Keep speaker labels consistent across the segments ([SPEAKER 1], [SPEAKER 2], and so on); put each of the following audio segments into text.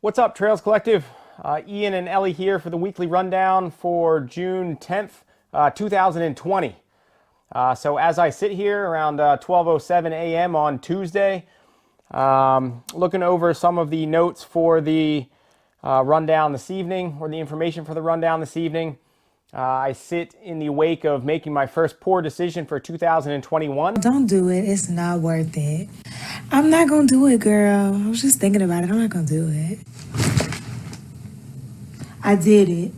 [SPEAKER 1] What's up, Trails Collective? Ian and Ellie here for the weekly rundown for June 10th, 2020. So as I sit here around 12:07 a.m. on Tuesday, looking over some of the notes for the rundown this evening, or the information for the rundown this evening, I sit in the wake of making my first poor decision for 2021.
[SPEAKER 2] Don't do it. It's not worth it. I'm not going to do it, girl. I was just thinking about it. I'm not going to do it. I did it.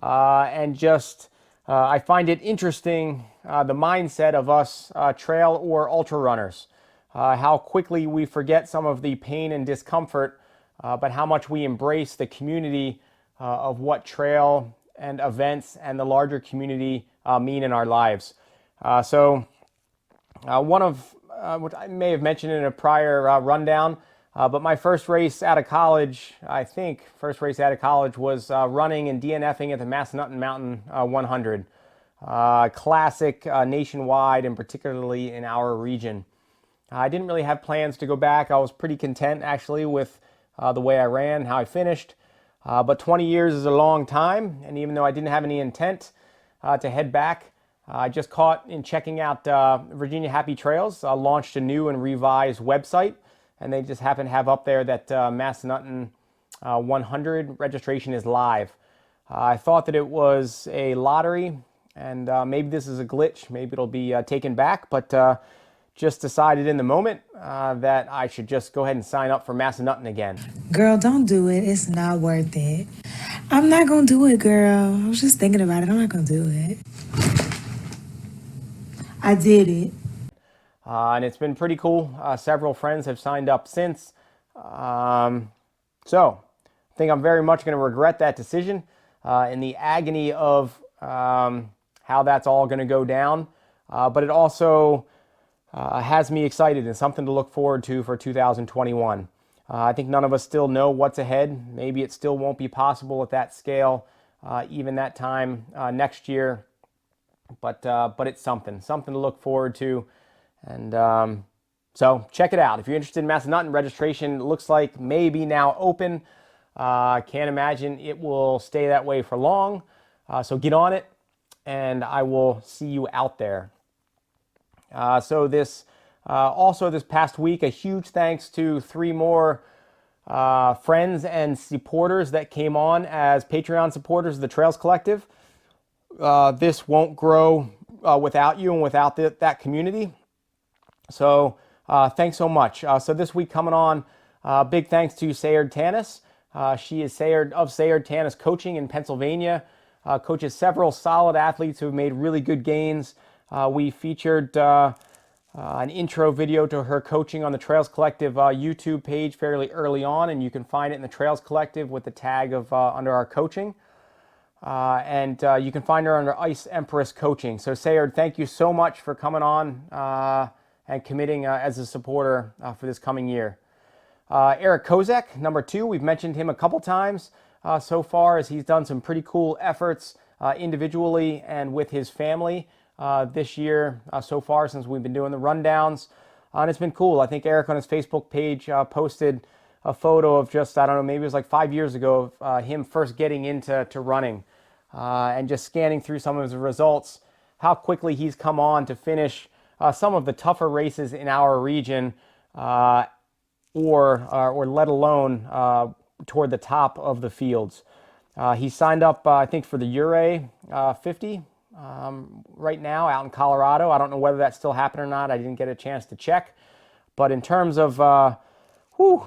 [SPEAKER 1] I find it interesting, the mindset of us trail or ultra runners, how quickly we forget some of the pain and discomfort, but how much we embrace the community of what trail and events and the larger community mean in our lives. One of what I may have mentioned in a prior rundown, but my first race out of college, was running and DNFing at the Macedonia Mountain 100. Classic nationwide and particularly in our region. I didn't really have plans to go back. I was pretty content actually with the way I ran, how I finished. But 20 years is a long time, and even though I didn't have any intent to head back, I just caught in checking out Virginia Happy Trails, launched a new and revised website, and they just happen to have up there that Macedonia 100 registration is live. I thought that it was a lottery, and maybe this is a glitch, maybe it'll be taken back, but just decided in the moment that I should just go ahead and sign up for Macedonia again.
[SPEAKER 2] Girl, don't do it. It's not worth it. I'm not going to do it, girl. I was just thinking about it. I'm not going to do it. I did it.
[SPEAKER 1] And it's been pretty cool. Several friends have signed up since. So I think I'm very much going to regret that decision in the agony of how that's all going to go down. But it also has me excited and something to look forward to for 2021. I think none of us still know what's ahead. Maybe it still won't be possible at that scale, even that time next year. But it's something to look forward to. And so check it out. If you're interested in Macedonia, registration looks like maybe now open. Can't imagine it will stay that way for long. So get on it, and I will see you out there. Also this past week, a huge thanks to 3 more friends and supporters that came on as Patreon supporters of the Trails Collective. This won't grow without you and without that community. So thanks so much. So this week coming on, big thanks to Sayard Tanis. She is Sayard Tanis Coaching in Pennsylvania. Coaches several solid athletes who have made really good gains. We featured an intro video to her coaching on the Trails Collective YouTube page fairly early on, and you can find it in the Trails Collective with the tag of under our coaching. And you can find her under Ice Empress Coaching. So Sayard, thank you so much for coming on and committing as a supporter for this coming year. Eric Kozak, number 2, we've mentioned him a couple times so far, as he's done some pretty cool efforts individually and with his family this year so far since we've been doing the rundowns. And it's been cool. I think Eric on his Facebook page posted a photo of just, I don't know, maybe it was like 5 years ago of him first getting into running and just scanning through some of his results, how quickly he's come on to finish some of the tougher races in our region or let alone toward the top of the fields. He signed up, I think, for the Ure 50 right now out in Colorado. I don't know whether that's still happening or not. I didn't get a chance to check. But in terms of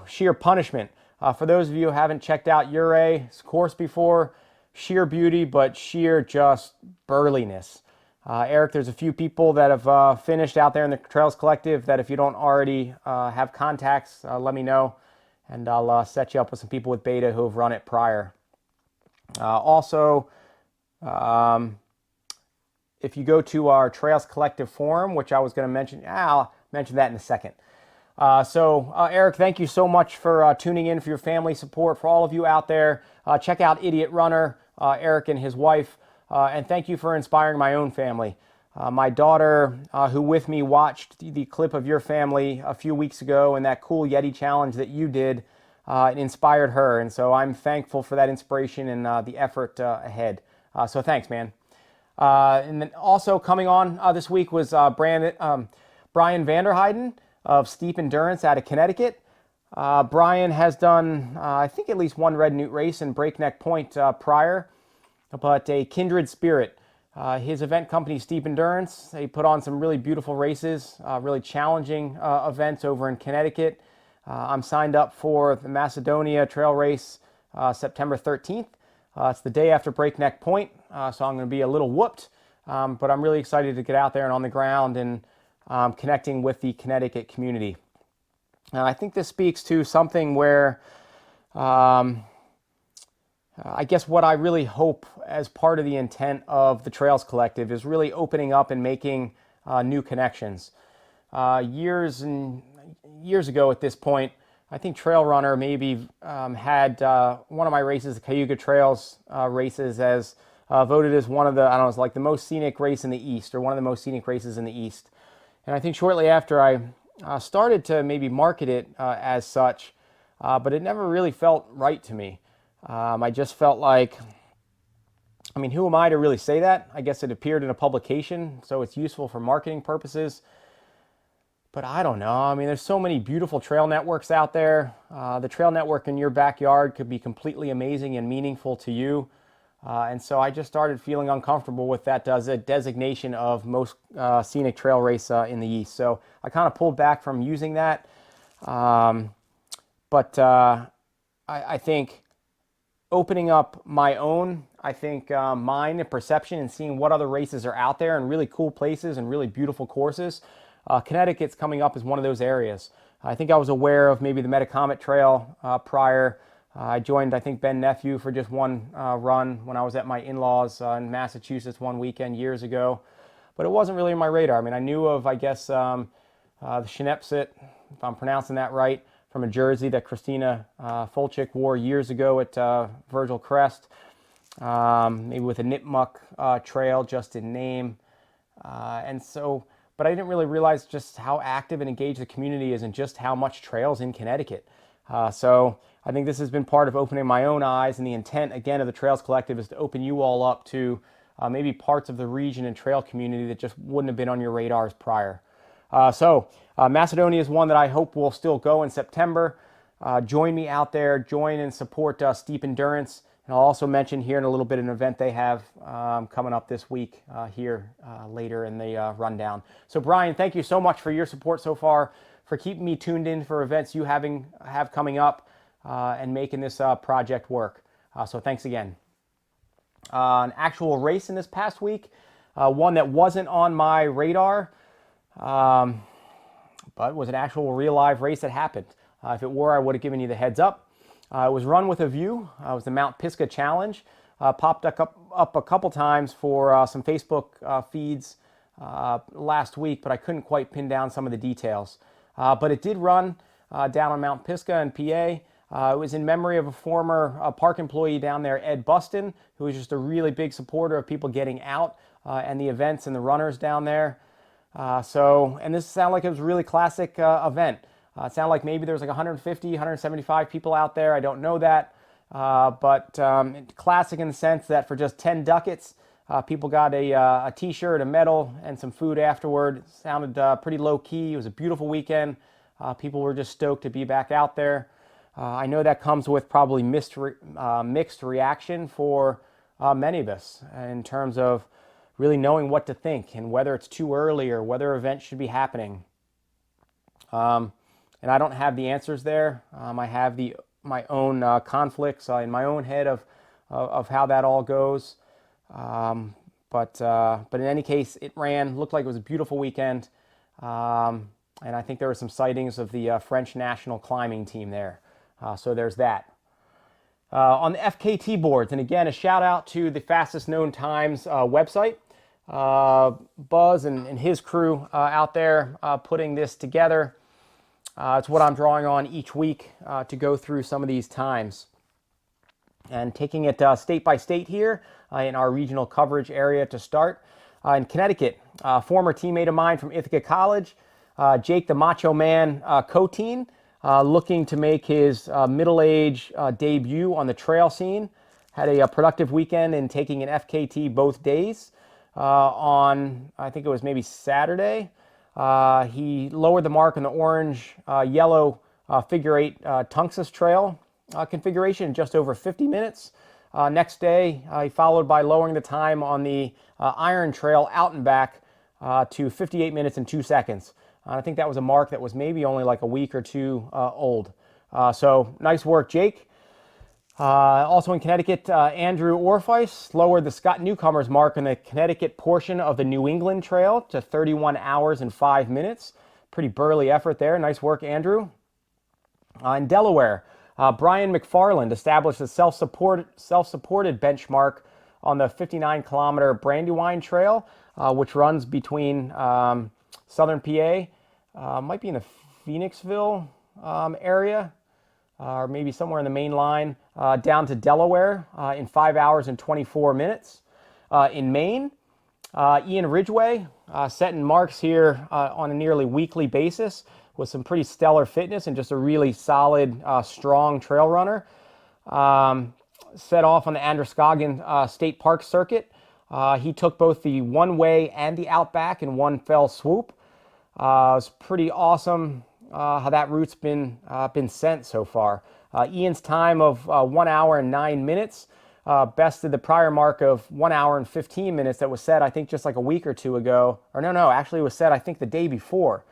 [SPEAKER 1] sheer punishment, for those of you who haven't checked out Ure's course before, sheer beauty, but sheer just burliness. Eric, there's a few people that have finished out there in the Trails Collective that if you don't already have contacts, let me know, and I'll set you up with some people with Beta who have run it prior. Also, if you go to our Trails Collective forum, which I was going to mention, I'll mention that in a second. Eric, thank you so much for tuning in, for your family support, for all of you out there. Check out Idiot Runner, Eric and his wife, and thank you for inspiring my own family. My daughter, who with me watched the clip of your family a few weeks ago and that cool Yeti challenge that you did, it inspired her. And so I'm thankful for that inspiration and the effort ahead. So thanks, man. And then also coming on this week was Bryan Vanderheiden of Steep Endurance out of Connecticut. Bryan has done, I think, at least one Red Newt race in Breakneck Point prior, but a kindred spirit. His event company, Steep Endurance, they put on some really beautiful races, really challenging events over in Connecticut. I'm signed up for the Macedonia trail race September 13th. It's the day after Breakneck Point, so I'm going to be a little whooped, but I'm really excited to get out there and on the ground and connecting with the Connecticut community. I think this speaks to something where I guess what I really hope as part of the intent of the Trails Collective is really opening up and making new connections. Years ago at this point, I think Trail Runner maybe had one of my races, the Cayuga Trails races, as voted as one of the, I don't know, it's like the most scenic race in the East, or one of the most scenic races in the East. And I think shortly after I started to maybe market it as such, but it never really felt right to me. I just felt like, I mean, who am I to really say that? I guess it appeared in a publication, so it's useful for marketing purposes. But I don't know. I mean, there's so many beautiful trail networks out there. The trail network in your backyard could be completely amazing and meaningful to you. And so I just started feeling uncomfortable with that designation of most scenic trail race in the East. So I kind of pulled back from using that. But I think opening up my own, mind and perception and seeing what other races are out there and really cool places and really beautiful courses. Connecticut's coming up as one of those areas. I think I was aware of maybe the Metacomet Trail prior. I joined, I think, Ben Nephew for just one run when I was at my in-laws in Massachusetts one weekend years ago. But it wasn't really on my radar. I mean, I knew of, I guess, the Shenepsit, if I'm pronouncing that right, from a jersey that Christina Fulchik wore years ago at Virgil Crest. Maybe with a Nipmuc Trail just in name. But I didn't really realize just how active and engaged the community is and just how much trails in Connecticut. So I think this has been part of opening my own eyes, and the intent, again, of the Trails Collective is to open you all up to maybe parts of the region and trail community that just wouldn't have been on your radars prior. Macedonia is one that I hope will still go in September. Join me out there, join and support Steep Endurance. And I'll also mention here in a little bit an event they have coming up this week here later in the rundown. So Bryan, thank you so much for your support so far, for keeping me tuned in for events you have coming up and making this project work. So thanks again. An actual race in this past week, one that wasn't on my radar, but was an actual real live race that happened. If it were, I would have given you the heads up. It was run with a view. It was the Mount Pisgah Challenge. Popped up a couple times for some Facebook feeds last week, but I couldn't quite pin down some of the details. But it did run down on Mount Pisgah in PA. It was in memory of a former park employee down there, Ed Bustin, who was just a really big supporter of people getting out and the events and the runners down there. And this sounded like it was a really classic event. It sounded like maybe there was like 150, 175 people out there. I don't know that. But classic in the sense that for just 10 ducats, people got a t-shirt, a medal, and some food afterward. It sounded pretty low-key. It was a beautiful weekend. People were just stoked to be back out there. I know that comes with probably mixed reaction for many of us in terms of really knowing what to think and whether it's too early or whether events should be happening. And I don't have the answers there. I have my own conflicts in my own head of how that all goes. But in any case, it looked like it was a beautiful weekend. And I think there were some sightings of the French national climbing team there. So there's that. On the FKT boards, and again, a shout out to the Fastest Known Times website. Buzz and his crew out there putting this together. It's what I'm drawing on each week to go through some of these times. And taking it state by state here in our regional coverage area to start. In Connecticut, former teammate of mine from Ithaca College, Jake the Macho Man Coteen, looking to make his middle-age debut on the trail scene. Had a productive weekend in taking an FKT both days. On, I think it was maybe Saturday, he lowered the mark on the orange-yellow figure 8 Tunxis trail configuration in just over 50 minutes. Next day, he followed by lowering the time on the Iron Trail out and back to 58 minutes and 2 seconds. I think that was a mark that was maybe only like a week or two old. So nice work, Jake. Also in Connecticut, Andrew Orefice lowered the Scott Newcomer's mark on the Connecticut portion of the New England Trail to 31 hours and 5 minutes. Pretty burly effort there. Nice work, Andrew. In Delaware, Bryan McFarland established a self-supported benchmark on the 59-kilometer Brandywine Trail, which runs between southern PA, might be in the Phoenixville area, or maybe somewhere in the main line, down to Delaware in 5 hours and 24 minutes. In Maine, Ian Ridgway setting marks here on a nearly weekly basis with some pretty stellar fitness and just a really solid, strong trail runner. Set off on the Androscoggin State Park circuit. He took both the one-way and the outback in one fell swoop. It's pretty awesome how that route's been sent so far. Ian's time of 1 hour and 9 minutes bested the prior mark of 1 hour and 15 minutes that was set, I think, just like a week or two ago. Or no, actually it was set, I think, the day before.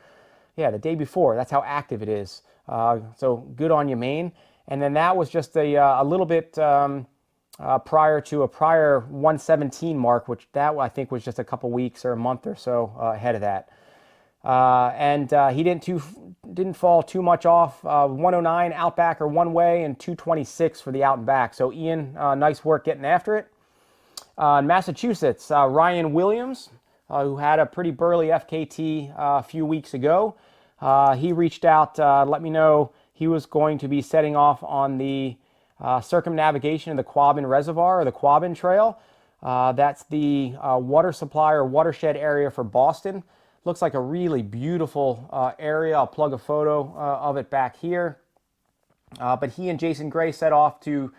[SPEAKER 1] Yeah, the day before. That's how active it is. So good on you, Maine. And then that was just a little bit prior to a prior 117 mark, which that I think was just a couple weeks or a month or so ahead of that. And he didn't fall too much off. 109 outback or one way and 226 for the out and back. So Ian, nice work getting after it. In Massachusetts, Ryan Williams, who had a pretty burly FKT a few weeks ago, he reached out, let me know he was going to be setting off on the circumnavigation of the Quabbin Reservoir or the Quabbin Trail. That's the water supply or watershed area for Boston. Looks like a really beautiful area. I'll plug a photo of it back here. But he and Jason Gray set off to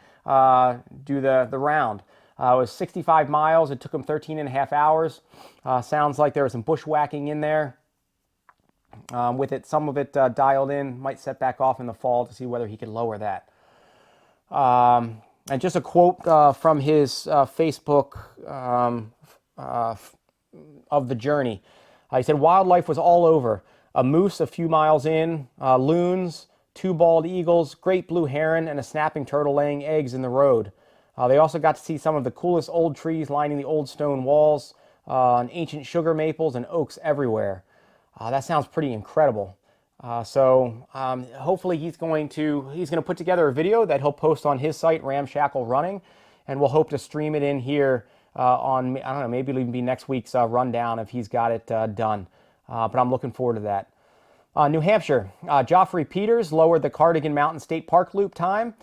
[SPEAKER 1] do the round. It was 65 miles. It took him 13 and a half hours. Sounds like there was some bushwhacking in there. With it, some of it dialed in. Might set back off in the fall to see whether he could lower that. And just a quote from his Facebook of the journey. He said, wildlife was all over. A moose a few miles in, loons, 2 bald eagles, great blue heron, and a snapping turtle laying eggs in the road. They also got to see some of the coolest old trees lining the old stone walls, and ancient sugar maples and oaks everywhere. That sounds pretty incredible. So hopefully he's going to put together a video that he'll post on his site, Ramshackle Running, and we'll hope to stream it in here on, I don't know, maybe it'll even be next week's rundown if he's got it done. But I'm looking forward to that. New Hampshire, Joffrey Peters lowered the Cardigan Mountain State Park loop time,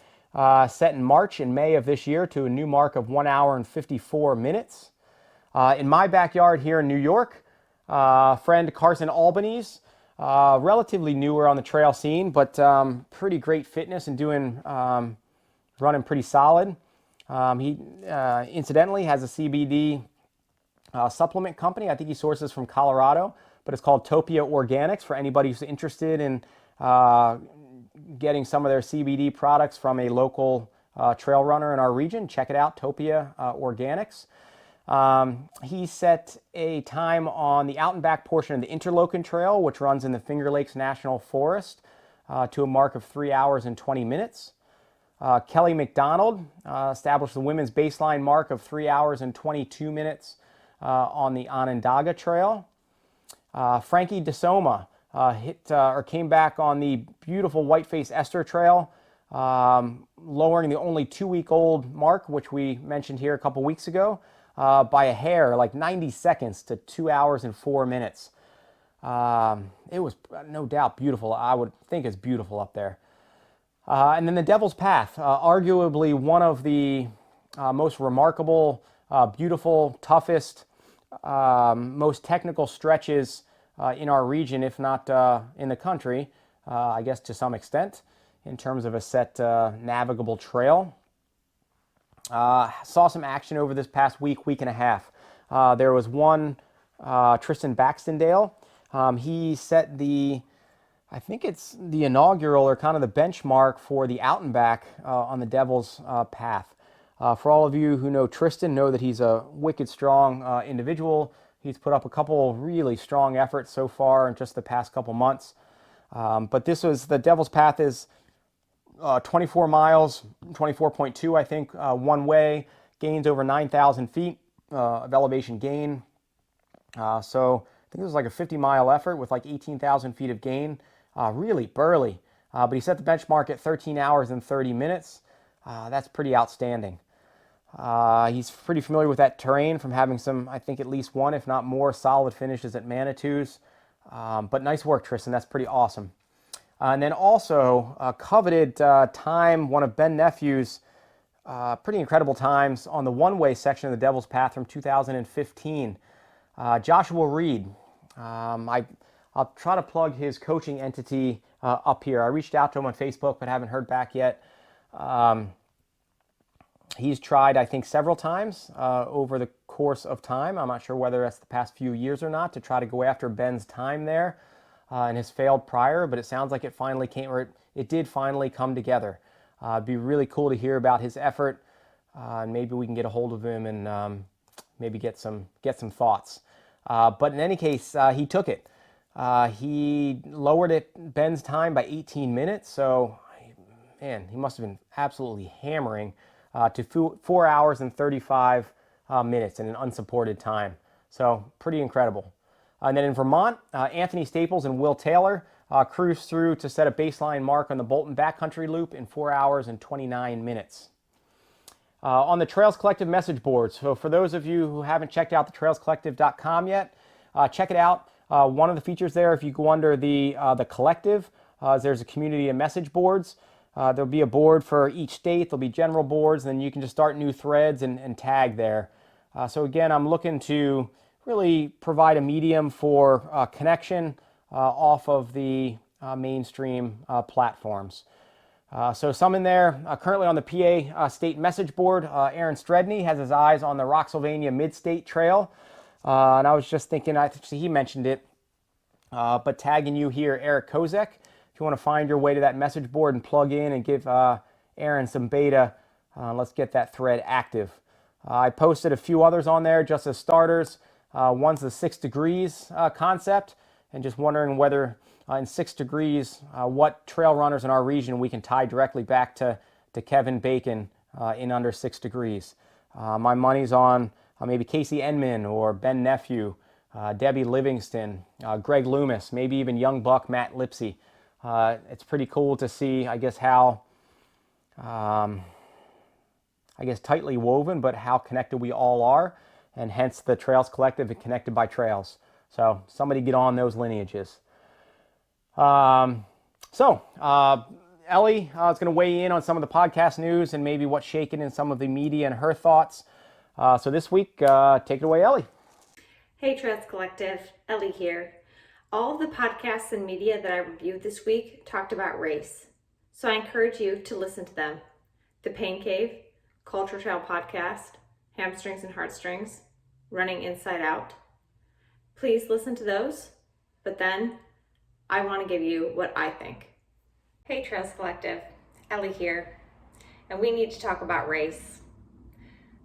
[SPEAKER 1] set in March and May of this year to a new mark of 1 hour and 54 minutes. In my backyard here in New York, friend Carson Albanese, relatively newer on the trail scene, but pretty great fitness and running pretty solid. He incidentally has a CBD supplement company. I think he sources from Colorado, but it's called Topia Organics for anybody who's interested in getting some of their CBD products from a local trail runner in our region. Check it out, Topia Organics. He set a time on the out and back portion of the Interlochen Trail, which runs in the Finger Lakes National Forest, to a mark of 3 hours and 20 minutes. Kelly McDonald established the women's baseline mark of 3 hours and 22 minutes on the Onondaga Trail. Frankie DeSoma came back on the beautiful Whiteface Ester Trail, lowering the only 2-week-old mark, which we mentioned here a couple weeks ago, by a hair, like 90 seconds to 2 hours and 4 minutes. It was no doubt beautiful. I would think it's beautiful up there. And then the Devil's Path, arguably one of the most remarkable, beautiful, toughest, most technical stretches in our region, if not in the country. I guess to some extent, in terms of a set navigable trail. Saw some action over this past week and a half. There was one Tristan Baxtendale. He set I think it's the inaugural or kind of the benchmark for the out and back on the Devil's Path. For all of you who know Tristan, know that he's a wicked strong individual. He's put up a couple really strong efforts so far in just the past couple months. But this was the Devil's Path is 24 miles, 24.2, I think, one way, gains over 9,000 feet of elevation gain. So I think it was like a 50-mile effort with like 18,000 feet of gain. Really burly. But he set the benchmark at 13 hours and 30 minutes. That's pretty outstanding. He's pretty familiar with that terrain from having some, I think at least one, if not more, solid finishes at Manitous. But nice work, Tristan. That's pretty awesome. And then also coveted time, one of Ben Nephew's pretty incredible times on the one-way section of the Devil's Path from 2015. Joshua Reed. I'll try to plug his coaching entity up here. I reached out to him on Facebook, but haven't heard back yet. He's tried, I think, several times over the course of time. I'm not sure whether that's the past few years or not, to try to go after Ben's time there, and has failed prior, but it sounds like it finally came, or it did finally come together. It'd be really cool to hear about his effort, and maybe we can get a hold of him and maybe get some thoughts. But in any case, he took it. He lowered Ben's time by 18 minutes, so man, he must have been absolutely hammering to 4 hours and 35 minutes in an unsupported time. So pretty incredible. And then in Vermont, Anthony Staples and Will Taylor cruised through to set a baseline mark on the Bolton Backcountry Loop in 4 hours and 29 minutes. On the Trails Collective message boards, so for those of you who haven't checked out the trailscollective.com yet, check it out. One of the features there, if you go under the collective, there's a community of message boards. There'll be a board for each state. There'll be general boards, and then you can just start new threads and tag there. So again, I'm looking to really provide a medium for connection off of the mainstream platforms. So some in there. Currently on the PA state message board, Aaron Stredney has his eyes on the Roxylvania Mid-State Trail. And I was just thinking, he mentioned it, but tagging you here, Eric Kozak. If you want to find your way to that message board and plug in and give Aaron some beta, let's get that thread active. I posted a few others on there just as starters. One's the 6 degrees concept, and just wondering whether in 6 degrees, what trail runners in our region we can tie directly back to Kevin Bacon in under 6 degrees. My money's on maybe Casey Enman or Ben Nephew, Debbie Livingston, Greg Loomis, maybe even Young Buck, Matt Lipsy. It's pretty cool to see, I guess, how tightly woven, but how connected we all are, and hence the Trails Collective and Connected by Trails. So somebody get on those lineages. Ellie is going to weigh in on some of the podcast news and maybe what's shaking in some of the media and her thoughts. So this week, take it away, Ellie.
[SPEAKER 3] Hey, Trails Collective, Ellie here. All of the podcasts and media that I reviewed this week talked about race, so I encourage you to listen to them. The Pain Cave, Culture Trail Podcast, Hamstrings and Heartstrings, Running Inside Out. Please listen to those, but then I want to give you what I think. Hey, Trails Collective, Ellie here, and we need to talk about race.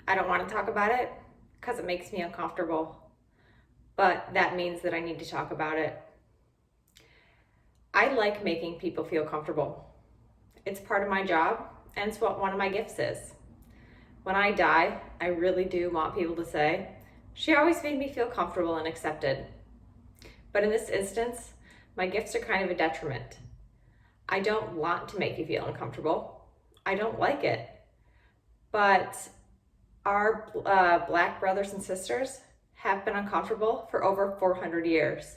[SPEAKER 3] I don't want to talk about it because it makes me uncomfortable, but that means that I need to talk about it. I like making people feel comfortable. It's part of my job, and it's what one of my gifts is. When I die, I really do want people to say, she always made me feel comfortable and accepted. But in this instance, my gifts are kind of a detriment. I don't want to make you feel uncomfortable. I don't like it. But our Black brothers and sisters have been uncomfortable for over 400 years.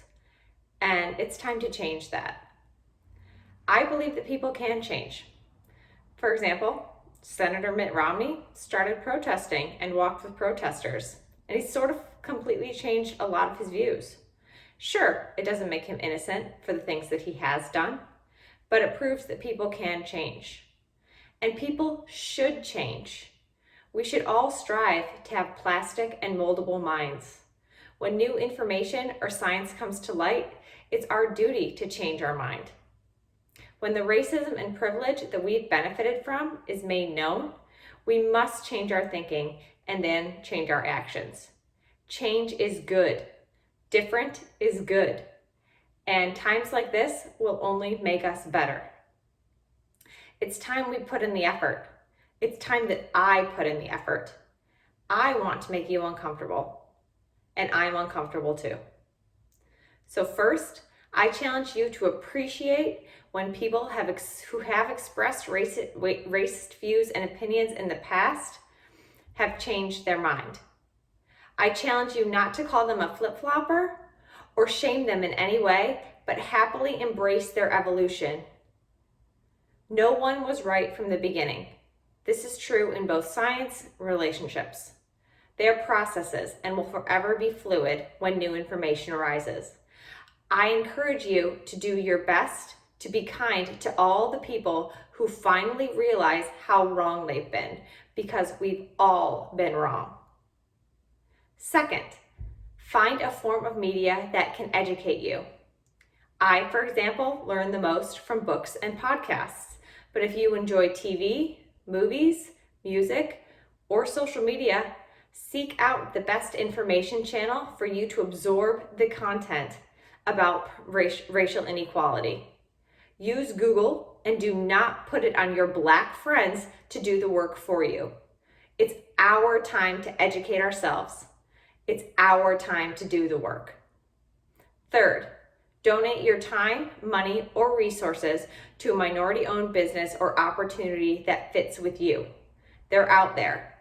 [SPEAKER 3] And it's time to change that. I believe that people can change. For example, Senator Mitt Romney started protesting and walked with protesters. And he's sort of completely changed a lot of his views. Sure, it doesn't make him innocent for the things that he has done, but it proves that people can change. And people should change. We should all strive to have plastic and moldable minds. When new information or science comes to light, it's our duty to change our mind. When the racism and privilege that we've benefited from is made known, we must change our thinking and then change our actions. Change is good. Different is good. And times like this will only make us better. It's time we put in the effort. It's time that I put in the effort. I want to make you uncomfortable, and I'm uncomfortable too. So first, I challenge you to appreciate when people who have expressed racist views and opinions in the past have changed their mind. I challenge you not to call them a flip-flopper or shame them in any way, but happily embrace their evolution. No one was right from the beginning. This is true in both science and relationships. They are processes and will forever be fluid when new information arises. I encourage you to do your best to be kind to all the people who finally realize how wrong they've been, because we've all been wrong. Second, find a form of media that can educate you. I, for example, learn the most from books and podcasts, but if you enjoy TV, movies, music, or social media, seek out the best information channel for you to absorb the content about racial inequality. Use Google and do not put it on your Black friends to do the work for you. It's our time to educate ourselves. It's our time to do the work. Third, donate your time, money, or resources to a minority-owned business or opportunity that fits with you. They're out there.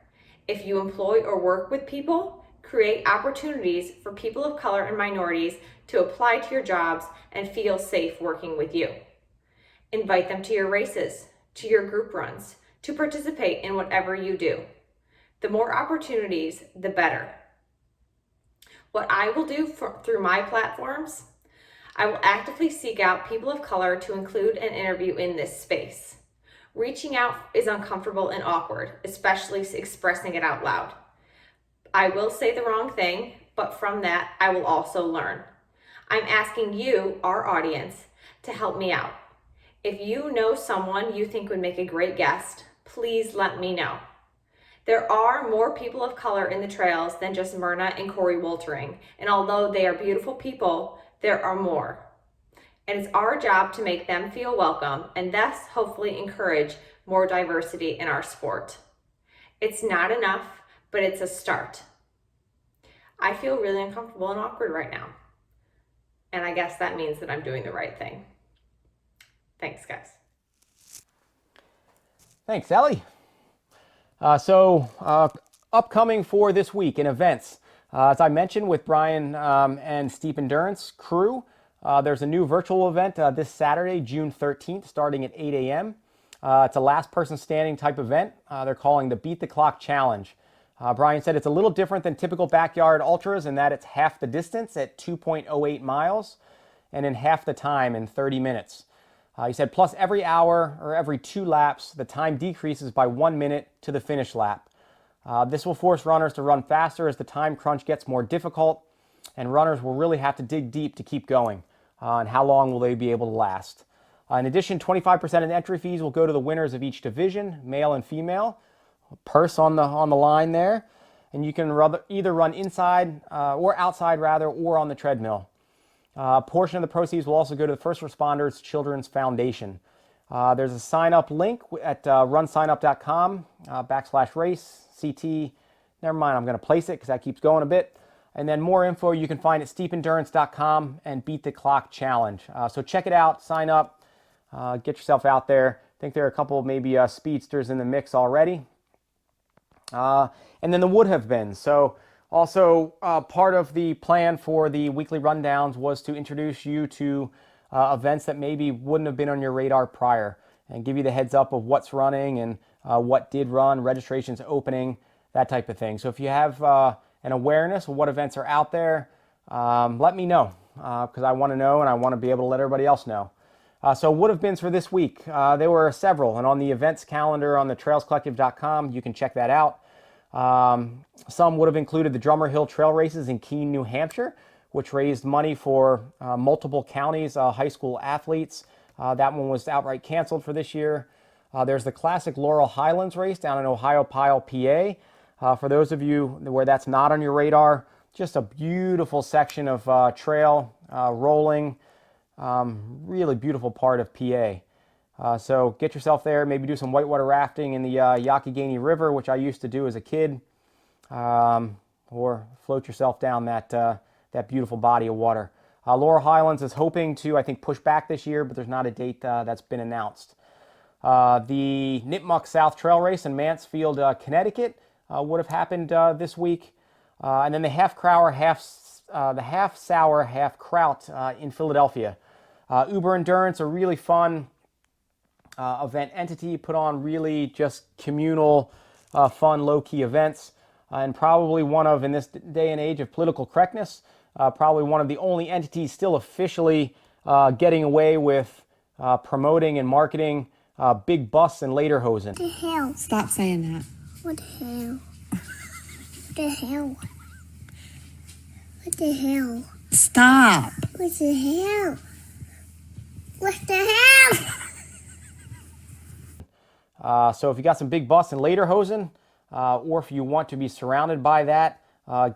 [SPEAKER 3] If you employ or work with people, create opportunities for people of color and minorities to apply to your jobs and feel safe working with you. Invite them to your races, to your group runs, to participate in whatever you do. The more opportunities, the better. What I will do through my platforms, I will actively seek out people of color to include and interview in this space. Reaching out is uncomfortable and awkward, especially expressing it out loud. I will say the wrong thing, but from that, I will also learn. I'm asking you, our audience, to help me out. If you know someone you think would make a great guest, please let me know. There are more people of color in the trails than just Myrna and Corey Woltering, and although they are beautiful people, there are more. And it's our job to make them feel welcome and thus hopefully encourage more diversity in our sport. It's not enough, but it's a start. I feel really uncomfortable and awkward right now. And I guess that means that I'm doing the right thing. Thanks, guys.
[SPEAKER 1] Thanks, Ellie. Upcoming for this week in events, as I mentioned with Bryan and Steep Endurance crew, there's a new virtual event this Saturday, June 13th, starting at 8 a.m. It's a last person standing type event. They're calling the Beat the Clock Challenge. Bryan said it's a little different than typical backyard ultras in that it's half the distance at 2.08 miles and in half the time in 30 minutes. He said, plus every hour or every 2 laps, the time decreases by 1 minute to the finish lap. This will force runners to run faster as the time crunch gets more difficult, and runners will really have to dig deep to keep going. And how long will they be able to last? In addition, 25% of the entry fees will go to the winners of each division, male and female. Purse on the line there. And you can either run inside or outside rather, or on the treadmill. A portion of the proceeds will also go to the First Responders Children's Foundation. There's a sign-up link at runsignup.com /race CT. Never mind, I'm going to place it because that keeps going a bit. And then more info you can find at steependurance.com and Beat the Clock Challenge. So check it out, sign up, get yourself out there. I think there are a couple maybe speedsters in the mix already. And then the would have been. So also part of the plan for the weekly rundowns was to introduce you to events that maybe wouldn't have been on your radar prior and give you the heads up of what's running and what did run, registrations opening, that type of thing. So if you have an awareness of what events are out there, let me know because I want to know and I want to be able to let everybody else know. So would have beens for this week. There were several, and on the events calendar on the trailscollective.com, you can check that out. Some would have included the Drummer Hill Trail Races in Keene, New Hampshire, which raised money for multiple counties' high school athletes. That one was outright canceled for this year. There's the classic Laurel Highlands race down in Ohiopyle, PA. For those of you where that's not on your radar, just a beautiful section of trail, rolling, really beautiful part of PA. So get yourself there, maybe do some whitewater rafting in the Youghiogheny River, which I used to do as a kid, or float yourself down that beautiful body of water. Laurel Highlands is hoping to, I think, push back this year, but there's not a date that's been announced. The Nipmuc South Trail Race in Mansfield, Connecticut would have happened this week. And then the half sour, half kraut in Philadelphia. Uber Endurance, a really fun event entity, put on really just communal, fun, low-key events. And probably one of, in this day and age of political correctness, probably one of the only entities still officially getting away with promoting and marketing big busts and lederhosen.
[SPEAKER 4] What the hell?
[SPEAKER 2] Stop saying that.
[SPEAKER 4] What the hell? What the hell? What the hell?
[SPEAKER 2] Stop.
[SPEAKER 4] What the hell? What the hell?
[SPEAKER 1] So if you got some big busts and lederhosen, or if you want to be surrounded by that,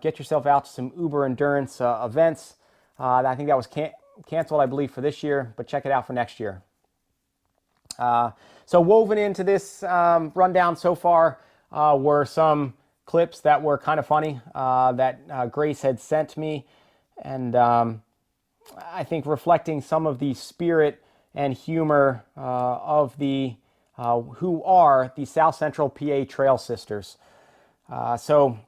[SPEAKER 1] get yourself out to some Uber Endurance events. I think that was canceled, I believe, for this year, but check it out for next year. So woven into this rundown so far were some clips that were kind of funny that Grace had sent me, and I think reflecting some of the spirit and humor of the who are the South Central PA Trail Sisters. So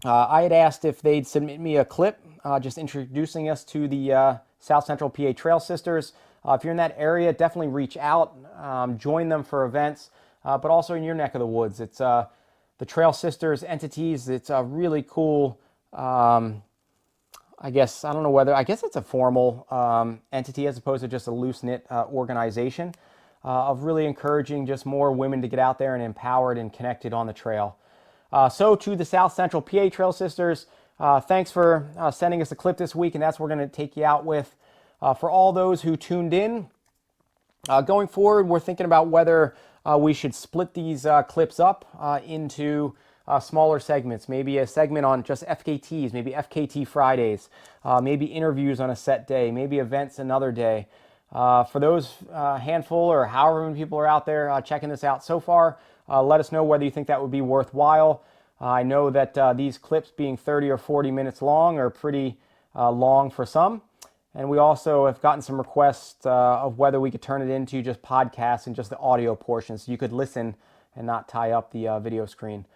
[SPEAKER 1] I had asked if they'd submit me a clip just introducing us to the South Central PA Trail Sisters. If you're in that area, definitely reach out, join them for events, but also in your neck of the woods. It's the Trail Sisters entities. It's a really cool, I guess it's a formal entity as opposed to just a loose-knit organization of really encouraging just more women to get out there and empowered and connected on the trail. So to the South Central PA Trail Sisters, thanks for sending us a clip this week, and that's what we're going to take you out with. For all those who tuned in, going forward, we're thinking about whether we should split these clips up into smaller segments, maybe a segment on just FKTs, maybe FKT Fridays, maybe interviews on a set day, maybe events another day. For those handful or however many people are out there checking this out so far, let us know whether you think that would be worthwhile. I know that these clips being 30 or 40 minutes long are pretty long for some. And we also have gotten some requests of whether we could turn it into just podcasts and just the audio portion so you could listen and not tie up the video screen.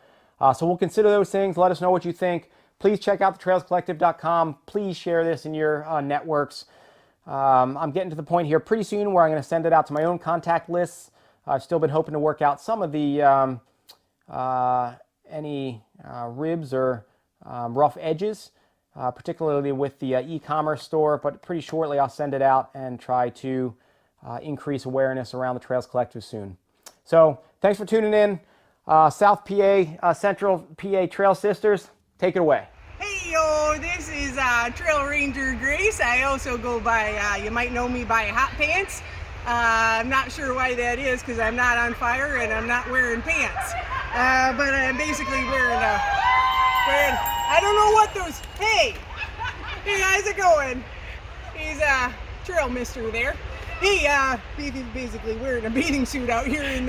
[SPEAKER 1] So we'll consider those things. Let us know what you think. Please check out thetrailscollective.com. Please share this in your networks. I'm getting to the point here pretty soon where I'm going to send it out to my own contact lists. I've still been hoping to work out some of the any ribs or rough edges, particularly with the e-commerce store, but pretty shortly I'll send it out and try to increase awareness around the Trails Collective soon. So thanks for tuning in. South PA, Central PA Trail Sisters, take it away.
[SPEAKER 5] Hey yo, this is Trail Ranger Grace. I also go by, you might know me by Hot Pants. I'm not sure why that is because I'm not on fire and I'm not wearing pants. But I'm basically wearing, I don't know what those, hey, how's it going? He's trail mister there. He's basically wearing a bathing suit out here in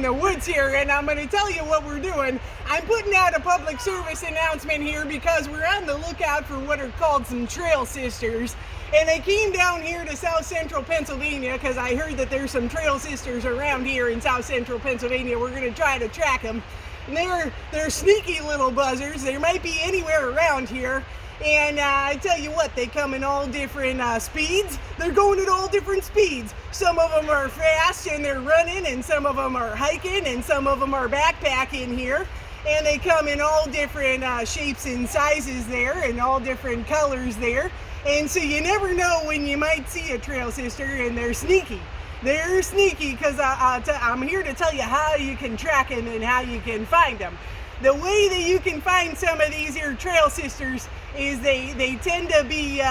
[SPEAKER 5] the woods here, and I'm going to tell you what we're doing. I'm putting out a public service announcement here because we're on the lookout for what are called some trail sisters. And I came down here to South Central Pennsylvania because I heard that there's some trail sisters around here in South Central Pennsylvania. We're going to try to track them. And they're sneaky little buzzers. They might be anywhere around here. And I tell you what, they come in all different speeds. They're going at all different speeds. Some of them are fast and they're running, and some of them are hiking, and some of them are backpacking here. and they come in all different shapes and sizes there, and all different colors there. And so you never know when you might see a trail sister, and they're sneaky. They're sneaky because I'm here to tell you how you can track them and how you can find them. The way that you can find some of these here trail sisters is they tend to be,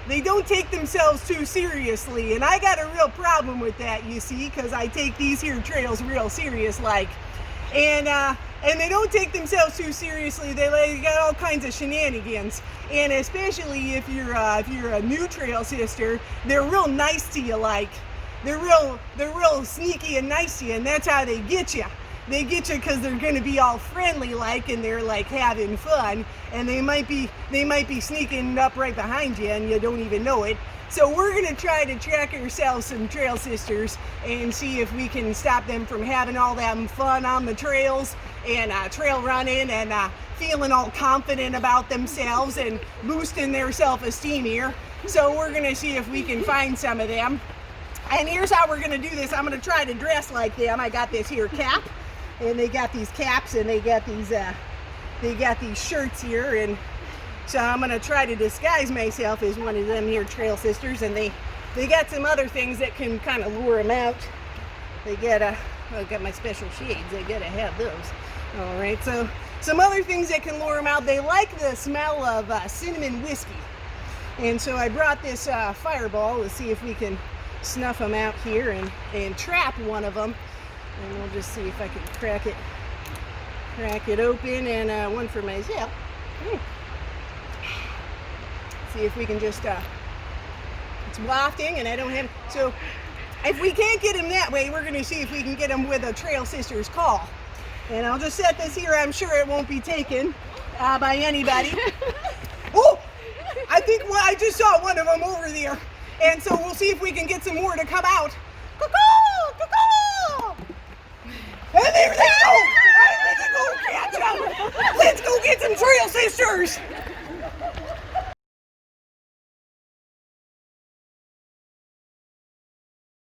[SPEAKER 5] they don't take themselves too seriously. And I got a real problem with that, you see, because I take these here trails real serious like. And they don't take themselves too seriously. They got all kinds of shenanigans. And especially if you're a new trail sister, they're real nice to you like. They're real sneaky and nice to you, and that's how they get you. They get you because they're going to be all friendly like, and they're like having fun, and they might be sneaking up right behind you and you don't even know it. So we're going to try to track ourselves some trail sisters and see if we can stop them from having all that fun on the trails and trail running and feeling all confident about themselves and boosting their self-esteem here. So we're going to see if we can find some of them. And here's how we're going to do this. I'm going to try to dress like them. I got this here cap, and they got these caps, and they got these shirts here, and so I'm going to try to disguise myself as one of them here trail sisters. And they got some other things that can kind of lure them out. They got I got my special shades. I got to have those. All right, so some other things that can lure them out. They like the smell of cinnamon whiskey, and so I brought this fireball. Let's see if we can snuff them out here and trap one of them, and we'll just see if I can crack it open, and one for myself. See if we can just it's wafting, and I don't have, so if we can't get him that way, we're going to see if we can get him with a trail sister's call. And I'll just set this here. I'm sure it won't be taken by anybody. Oh, I think I just saw one of them over there. And so we'll see if we can get some more to come out. Caw-caw! Caw-caw! And there they go! Let's go catch them! Let's go get some trail sisters!